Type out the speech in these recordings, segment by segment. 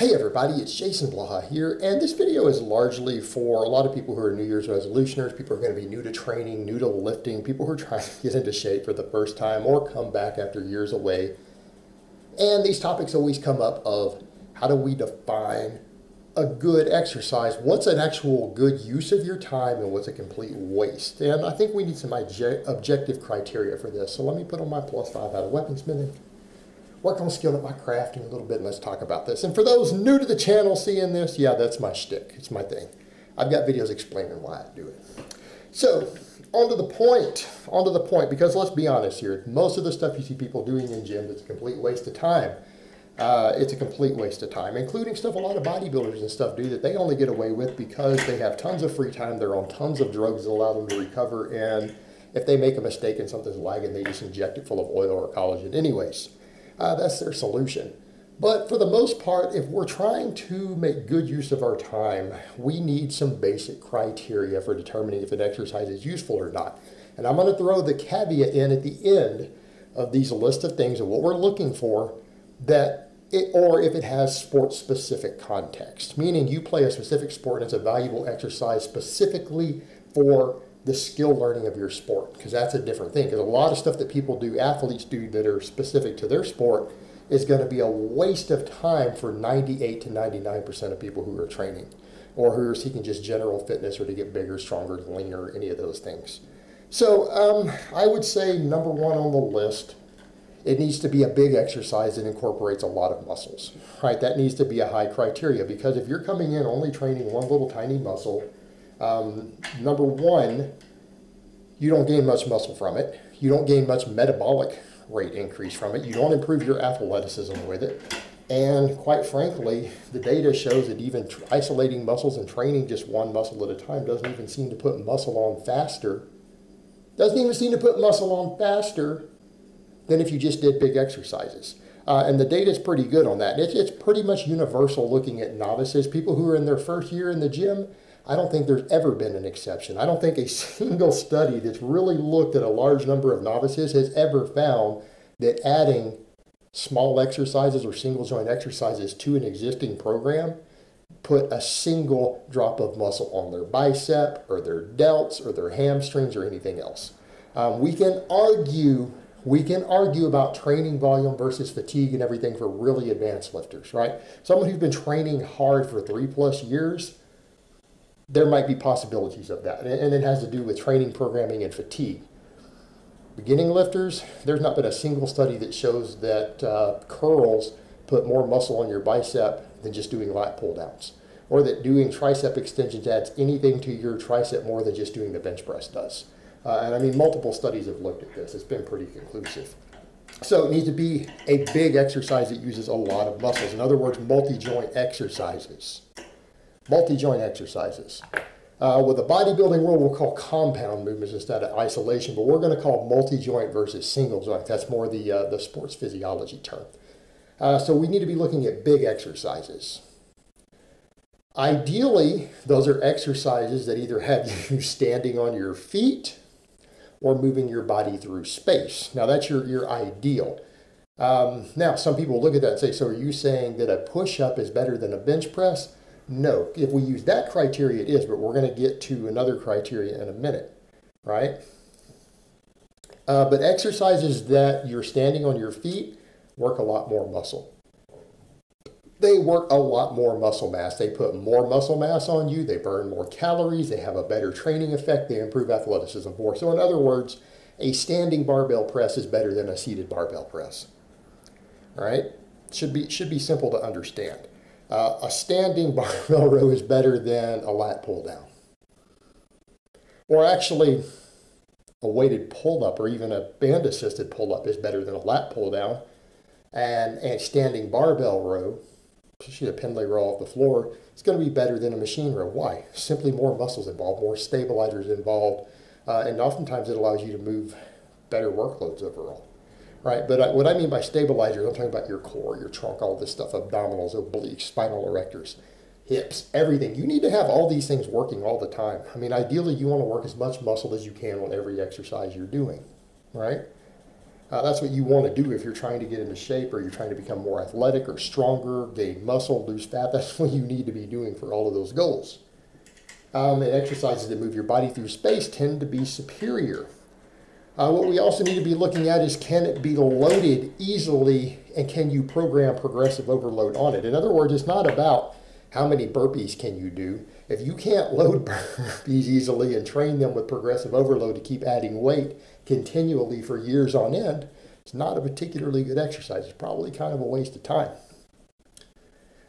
Hey everybody, it's Jason Blaha here, and this video is largely for a lot of people who are New Year's resolutioners, people who are going to be new to training, new to lifting, people who are trying to get into shape for the first time or come back after years away. And these topics always come up of how do we define a good exercise, what's an actual good use of your time, and what's a complete waste. And I think we need some objective criteria for this. So let me put on my +5 out of weaponsmithing, work on skill at my crafting a little bit, and let's talk about this. And for those new to the channel seeing this, yeah, that's my shtick. It's my thing. I've got videos explaining why I do it. So, on to the point, because let's be honest here, most of the stuff you see people doing in gyms, it's a complete waste of time. It's a complete waste of time, including stuff a lot of bodybuilders and stuff do that they only get away with because they have tons of free time, they're on tons of drugs that allow them to recover, and if they make a mistake and something's lagging, they just inject it full of oil or collagen anyways. That's their solution. But for the most part, if we're trying to make good use of our time, we need some basic criteria for determining if an exercise is useful or not. And I'm going to throw the caveat in at the end of these list of things of what we're looking for, or if it has sport-specific context, meaning you play a specific sport and it's a valuable exercise specifically for the skill learning of your sport, because that's a different thing. Because a lot of stuff that people do, athletes do, that are specific to their sport is going to be a waste of time for 98 to 99% of people who are training or who are seeking just general fitness or to get bigger, stronger, leaner, any of those things. So I would say number one on the list, it needs to be a big exercise that incorporates a lot of muscles, right? That needs to be a high criteria, because if you're coming in only training one little tiny muscle, number one, you don't gain much muscle from it. You don't gain much metabolic rate increase from it. You don't improve your athleticism with it. And quite frankly, the data shows that even isolating muscles and training just one muscle at a time doesn't even seem to put muscle on faster. Doesn't even seem to put muscle on faster than if you just did big exercises. And the data is pretty good on that. It's pretty much universal looking at novices, people who are in their first year in the gym. I don't think there's ever been an exception. I don't think a single study that's really looked at a large number of novices has ever found that adding small exercises or single joint exercises to an existing program put a single drop of muscle on their bicep or their delts or their hamstrings or anything else. We can argue about training volume versus fatigue and everything for really advanced lifters, right? Someone who's been training hard for 3+ years, there might be possibilities of that. And it has to do with training, programming, and fatigue. Beginning lifters, there's not been a single study that shows that curls put more muscle on your bicep than just doing lat pull downs, or that doing tricep extensions adds anything to your tricep more than just doing the bench press does. And I mean, multiple studies have looked at this. It's been pretty conclusive. So it needs to be a big exercise that uses a lot of muscles. In other words, multi-joint exercises. Multi-joint exercises. With the bodybuilding world, we'll call compound movements instead of isolation, but we're going to call multi-joint versus single joint. That's more the sports physiology term. So we need to be looking at big exercises. Ideally, those are exercises that either have you standing on your feet or moving your body through space. Now, that's your ideal. Now, some people look at that and say, so are you saying that a push-up is better than a bench press? No. If we use that criteria, it is, but we're going to get to another criteria in a minute, right? But exercises that you're standing on your feet work a lot more muscle. They work a lot more muscle mass. They put more muscle mass on you. They burn more calories. They have a better training effect. They improve athleticism more. So in other words, a standing barbell press is better than a seated barbell press. All right? Should be simple to understand. A standing barbell row is better than a lat pull down. Or actually, a weighted pull-up or even a band-assisted pull-up is better than a lat pull down. And a standing barbell row, especially a pendlay row off the floor, it's going to be better than a machine row. Why? Simply more muscles involved, more stabilizers involved, and oftentimes it allows you to move better workloads overall. Right, but what I mean by stabilizers, I'm talking about your core, your trunk, all this stuff, abdominals, obliques, spinal erectors, hips, everything. You need to have all these things working all the time. I mean, ideally, you want to work as much muscle as you can on every exercise you're doing, right? That's what you want to do if you're trying to get into shape or you're trying to become more athletic or stronger, gain muscle, lose fat. That's what you need to be doing for all of those goals. And exercises that move your body through space tend to be superior. What we also need to be looking at is, can it be loaded easily and can you program progressive overload on it? In other words, it's not about how many burpees can you do. If you can't load burpees easily and train them with progressive overload to keep adding weight continually for years on end, it's not a particularly good exercise. It's probably kind of a waste of time.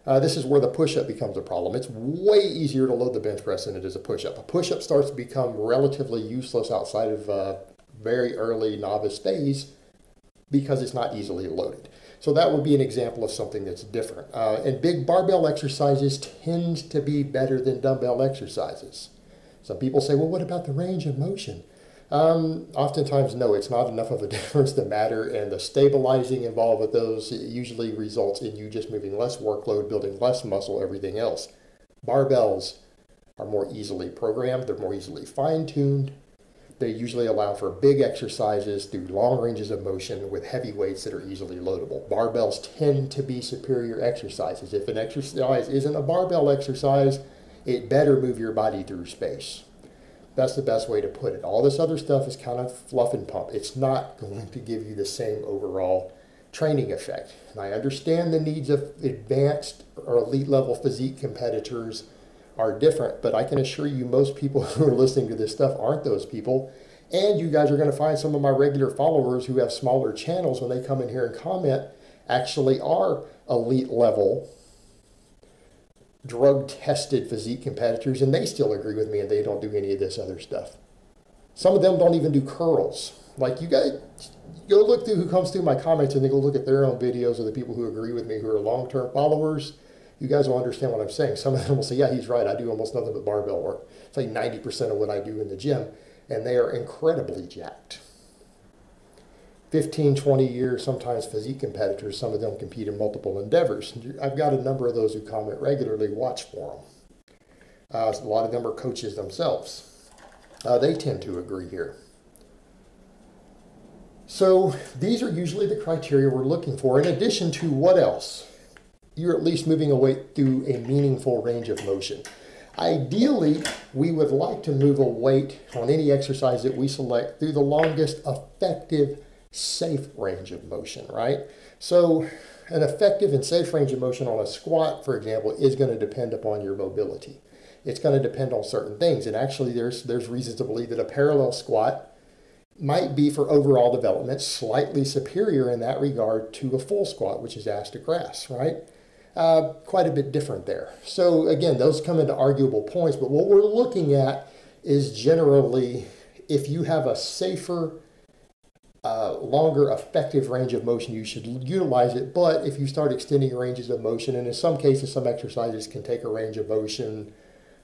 This is where the push-up becomes a problem. It's way easier to load the bench press than it is a push-up. A push-up starts to become relatively useless outside of very early novice phase because it's not easily loaded. So that would be an example of something that's different. And big barbell exercises tend to be better than dumbbell exercises. Some people say, well, what about the range of motion? Oftentimes, no, it's not enough of a difference to matter, and the stabilizing involved with those usually results in you just moving less workload, building less muscle, everything else. Barbells are more easily programmed, they're more easily fine-tuned. They usually allow for big exercises through long ranges of motion with heavy weights that are easily loadable. Barbells tend to be superior exercises. If an exercise isn't a barbell exercise, it better move your body through space. That's the best way to put it. All this other stuff is kind of fluff and pump. It's not going to give you the same overall training effect. And I understand the needs of advanced or elite level physique competitors are different, but I can assure you most people who are listening to this stuff aren't those people. And you guys are going to find some of my regular followers who have smaller channels, when they come in here and comment, actually are elite level drug tested physique competitors, and they still agree with me and they don't do any of this other stuff. Some of them don't even do curls. Like, you guys go look through who comes through my comments and they go look at their own videos of the people who agree with me who are long-term followers. You guys will understand what I'm saying. Some of them will say, yeah, he's right, I do almost nothing but barbell work. It's like 90% of what I do in the gym, and they are incredibly jacked. 15, 20 years, sometimes physique competitors, some of them compete in multiple endeavors. I've got a number of those who comment regularly, watch for them. A lot of them are coaches themselves. They tend to agree here. So these are usually the criteria we're looking for, in addition to what else? You're at least moving a weight through a meaningful range of motion. Ideally, we would like to move a weight on any exercise that we select through the longest effective, safe range of motion, right? So an effective and safe range of motion on a squat, for example, is going to depend upon your mobility. It's going to depend on certain things. And actually, there's reasons to believe that a parallel squat might be, for overall development, slightly superior in that regard to a full squat, which is ass to grass, right? Quite a bit different there. So again, those come into arguable points, but what we're looking at is generally, if you have a safer, longer effective range of motion, you should utilize it. But if you start extending ranges of motion, and in some cases, some exercises can take a range of motion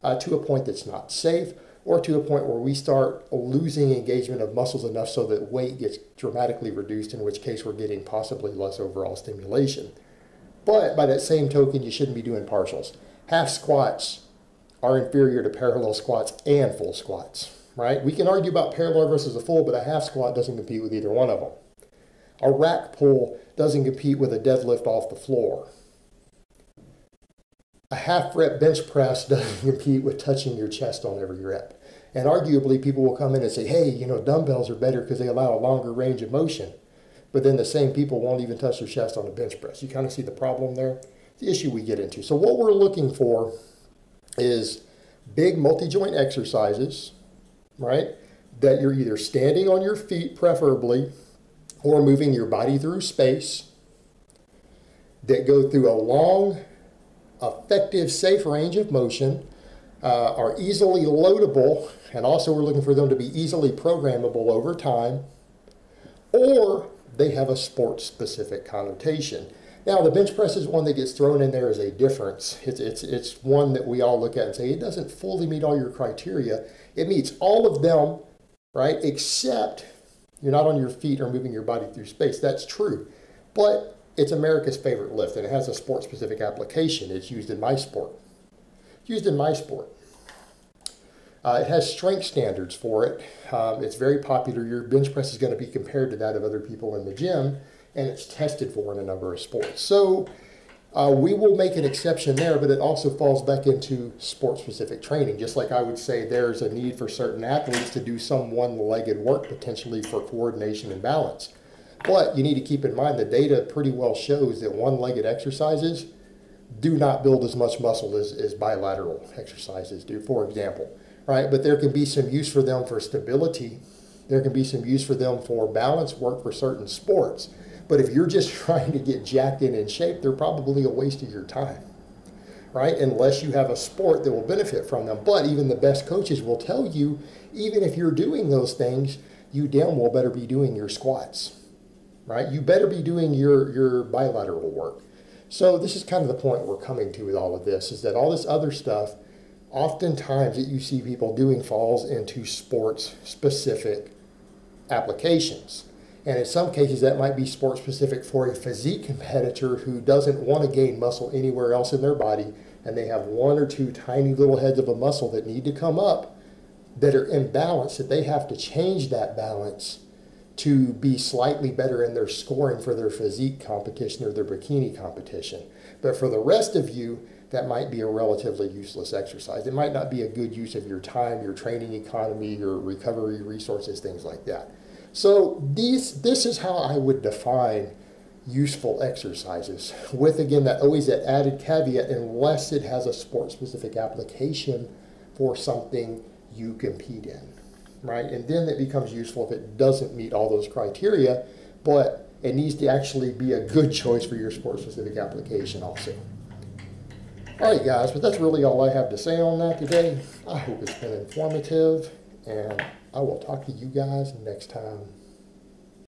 to a point that's not safe, or to a point where we start losing engagement of muscles enough so that weight gets dramatically reduced, in which case we're getting possibly less overall stimulation. But by that same token, you shouldn't be doing partials. Half squats are inferior to parallel squats and full squats, right? We can argue about parallel versus a full, but a half squat doesn't compete with either one of them. A rack pull doesn't compete with a deadlift off the floor. A half rep bench press doesn't compete with touching your chest on every rep. And arguably, people will come in and say, hey, you know, dumbbells are better because they allow a longer range of motion. But then the same people won't even touch their chest on a bench press. You kind of see the problem there? The issue we get into. So what we're looking for is big multi-joint exercises, right? That you're either standing on your feet preferably, or moving your body through space, that go through a long, effective, safe range of motion, are easily loadable, and also we're looking for them to be easily programmable over time, or they have a sport-specific connotation. Now, the bench press is one that gets thrown in there as a difference. It's one that we all look at and say, it doesn't fully meet all your criteria. It meets all of them, right, except you're not on your feet or moving your body through space. That's true. But it's America's favorite lift, and it has a sport-specific application. It's used in my sport. It has strength standards for it. It's very popular. Your bench press is going to be compared to that of other people in the gym, and it's tested for in a number of sports. So we will make an exception there, but it also falls back into sport-specific training. Just like I would say there's a need for certain athletes to do some one-legged work potentially for coordination and balance. But you need to keep in mind the data pretty well shows that one-legged exercises do not build as much muscle as bilateral exercises do, for example. Right? But there can be some use for them for stability. There can be some use for them for balance work for certain sports. But if you're just trying to get jacked in shape, they're probably a waste of your time, right? Unless you have a sport that will benefit from them. But even the best coaches will tell you, even if you're doing those things, you damn well better be doing your squats, right? You better be doing your bilateral work. So this is kind of the point we're coming to with all of this, is that all this other stuff, oftentimes that you see people doing falls into sports-specific applications. And in some cases, that might be sport-specific for a physique competitor who doesn't want to gain muscle anywhere else in their body, and they have one or two tiny little heads of a muscle that need to come up that are imbalanced, that they have to change that balance to be slightly better in their scoring for their physique competition or their bikini competition. But for the rest of you, that might be a relatively useless exercise. It might not be a good use of your time, your training economy, your recovery resources, things like that. So this is how I would define useful exercises, with, again, that always that added caveat, unless it has a sport-specific application for something you compete in, right? And then it becomes useful if it doesn't meet all those criteria, but it needs to actually be a good choice for your sport-specific application also. All right, guys, but that's really all I have to say on that today. I hope it's been informative, and I will talk to you guys next time.